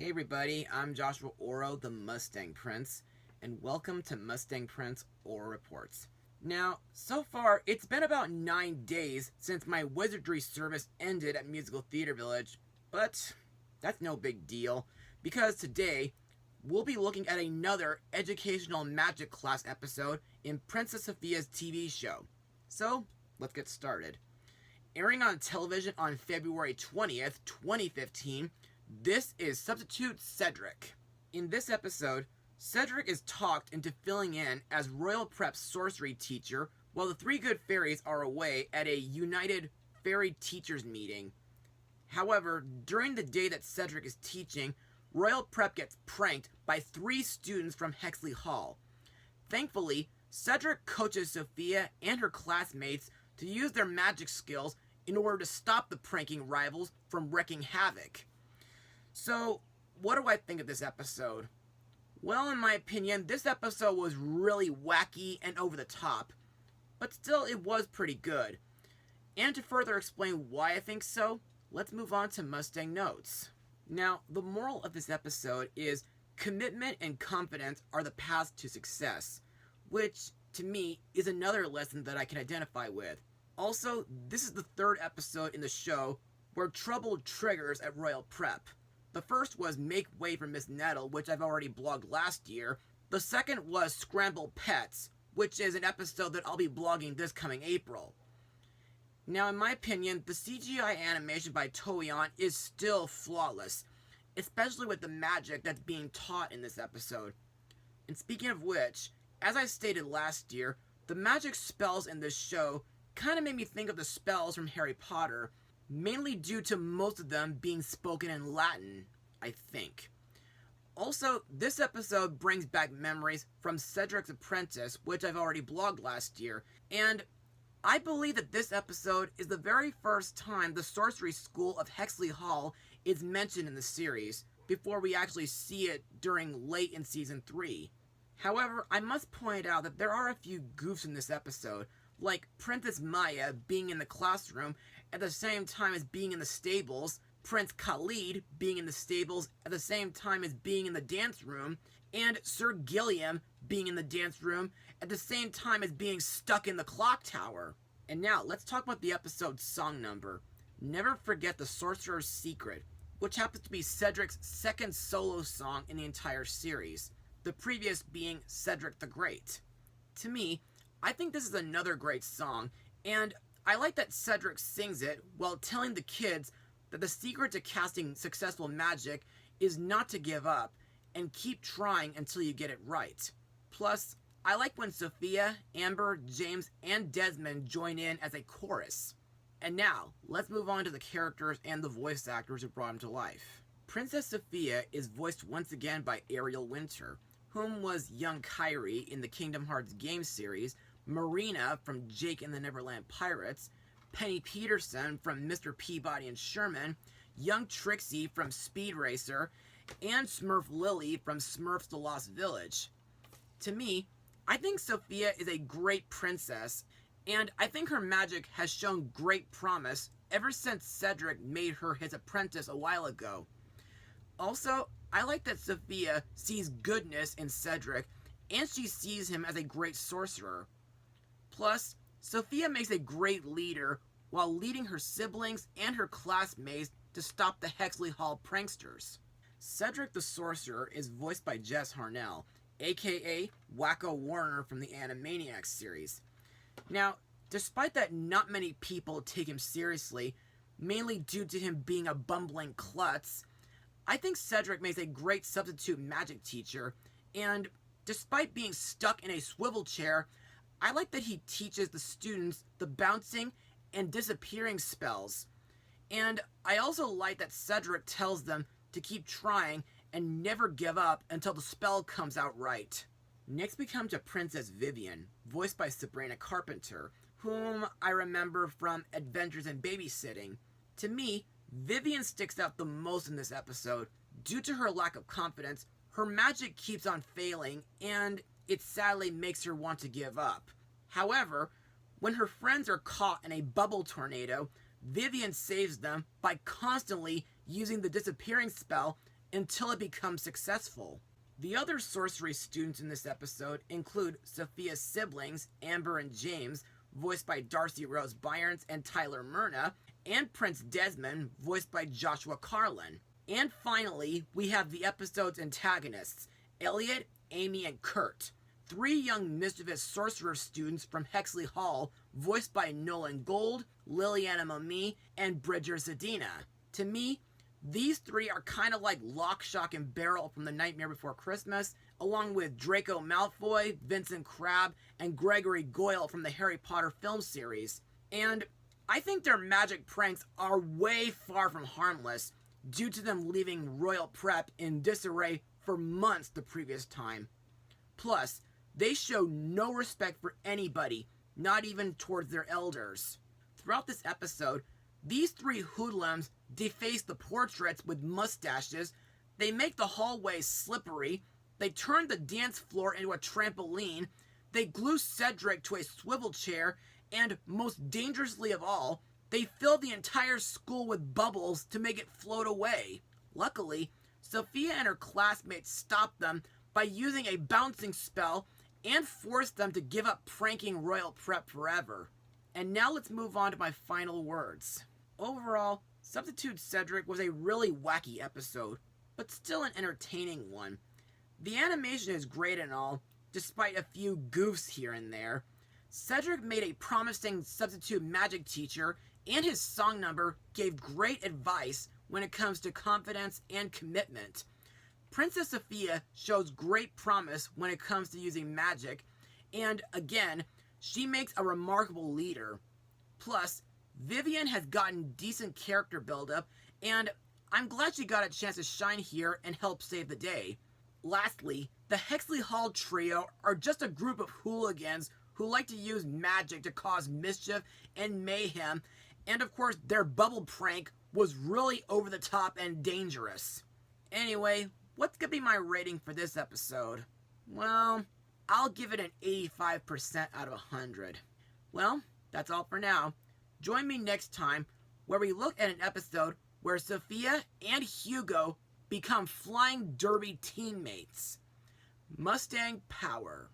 Hey everybody, I'm Joshua Orro, the Mustang Prince, and welcome to Mustang Prince Orro Reports. Now, so far, it's been about 9 days since my wizardry service ended at Musical Theater Village, but that's no big deal, because today, we'll be looking at another educational magic class episode in Princess Sofia's TV show. So, let's get started. Airing on television on February 20th, 2015, this is Substitute Cedric. In this episode, Cedric is talked into filling in as Royal Prep's sorcery teacher while the three good fairies are away at a United Fairy Teachers meeting. However, during the day that Cedric is teaching, Royal Prep gets pranked by 3 students from Hexley Hall. Thankfully, Cedric coaches Sofia and her classmates to use their magic skills in order to stop the pranking rivals from wreaking havoc. So, what do I think of this episode? Well, in my opinion, this episode was really wacky and over the top, but still it was pretty good. And to further explain why I think so, let's move on to Mustang Notes. Now, the moral of this episode is commitment and confidence are the paths to success, which, to me, is another lesson that I can identify with. Also, this is the 3rd episode in the show where trouble triggers at Royal Prep. The first was Make Way for Miss Nettle, which I've already blogged last year. The second was Scramble Pets, which is an episode that I'll be blogging this coming April. Now, in my opinion, the CGI animation by Toei is still flawless, especially with the magic that's being taught in this episode. And speaking of which, as I stated last year, the magic spells in this show kind of made me think of the spells from Harry Potter, mainly due to most of them being spoken in Latin, I think. Also, this episode brings back memories from Cedric's Apprentice, which I've already blogged last year, and I believe that this episode is the very first time the sorcery school of Hexley Hall is mentioned in the series, before we actually see it during late in Season 3. However, I must point out that there are a few goofs in this episode, like Princess Maya being in the classroom at the same time as being in the stables, Prince Khalid being in the stables at the same time as being in the dance room, and Sir Gilliam being in the dance room at the same time as being stuck in the clock tower. And now, let's talk about the episode's song number. Never Forget the Sorcerer's Secret, which happens to be Cedric's 2nd solo song in the entire series, the previous being Cedric the Great. To me, I think this is another great song, and I like that Cedric sings it while telling the kids that the secret to casting successful magic is not to give up and keep trying until you get it right. Plus, I like when Sofia, Amber, James, and Desmond join in as a chorus. And now, let's move on to the characters and the voice actors who brought him to life. Princess Sofia is voiced once again by Ariel Winter, whom was young Kairi in the Kingdom Hearts game series, Marina from Jake and the Neverland Pirates, Penny Peterson from Mr. Peabody and Sherman, young Trixie from Speed Racer, and Smurf Lily from Smurfs The Lost Village. To me, I think Sofia is a great princess, and I think her magic has shown great promise ever since Cedric made her his apprentice a while ago. Also, I like that Sofia sees goodness in Cedric, and she sees him as a great sorcerer. Plus, Sofia makes a great leader while leading her siblings and her classmates to stop the Hexley Hall pranksters. Cedric the Sorcerer is voiced by Jess Harnell, aka Wacko Warner from the Animaniacs series. Now, despite that not many people take him seriously, mainly due to him being a bumbling klutz, I think Cedric makes a great substitute magic teacher, and despite being stuck in a swivel chair, I like that he teaches the students the bouncing and disappearing spells. And I also like that Cedric tells them to keep trying and never give up until the spell comes out right. Next we come to Princess Vivian, voiced by Sabrina Carpenter, whom I remember from Adventures in Babysitting. To me, Vivian sticks out the most in this episode. Due to her lack of confidence, her magic keeps on failing, and it sadly makes her want to give up. However, when her friends are caught in a bubble tornado, Vivian saves them by constantly using the disappearing spell until it becomes successful. The other sorcery students in this episode include Sofia's siblings, Amber and James, voiced by Darcy Rose Byrnes and Tyler Myrna, and Prince Desmond, voiced by Joshua Carlin. And finally, we have the episode's antagonists, Elliot, Amy, and Kurt, 3 young mischievous sorcerer students from Hexley Hall, voiced by Nolan Gold, Liliana Mami, and Bridger Zadina. To me, these 3 are kind of like Lock, Shock, and Barrel from The Nightmare Before Christmas, along with Draco Malfoy, Vincent Crabbe, and Gregory Goyle from the Harry Potter film series. And I think their magic pranks are way far from harmless, due to them leaving Royal Prep in disarray for months the previous time. Plus, they show no respect for anybody, not even towards their elders. Throughout this episode, these 3 hoodlums deface the portraits with mustaches, they make the hallways slippery, they turn the dance floor into a trampoline, they glue Cedric to a swivel chair, and most dangerously of all, they fill the entire school with bubbles to make it float away. Luckily, Sofia and her classmates stop them by using a bouncing spell and force them to give up pranking Royal Prep forever. And now let's move on to my final words. Overall, Substitute Cedric was a really wacky episode, but still an entertaining one. The animation is great and all, despite a few goofs here and there. Cedric made a promising substitute magic teacher, and his song number gave great advice when it comes to confidence and commitment. Princess Sofia shows great promise when it comes to using magic, and again, she makes a remarkable leader. Plus, Vivian has gotten decent character buildup, and I'm glad she got a chance to shine here and help save the day. Lastly, the Hexley Hall trio are just a group of hooligans who like to use magic to cause mischief and mayhem, and of course their bubble prank was really over the top and dangerous. Anyway, what's gonna be my rating for this episode? Well, I'll give it an 85% out of 100. Well, that's all for now. Join me next time where we look at an episode where Sofia and Hugo become flying derby teammates. Mustang Power.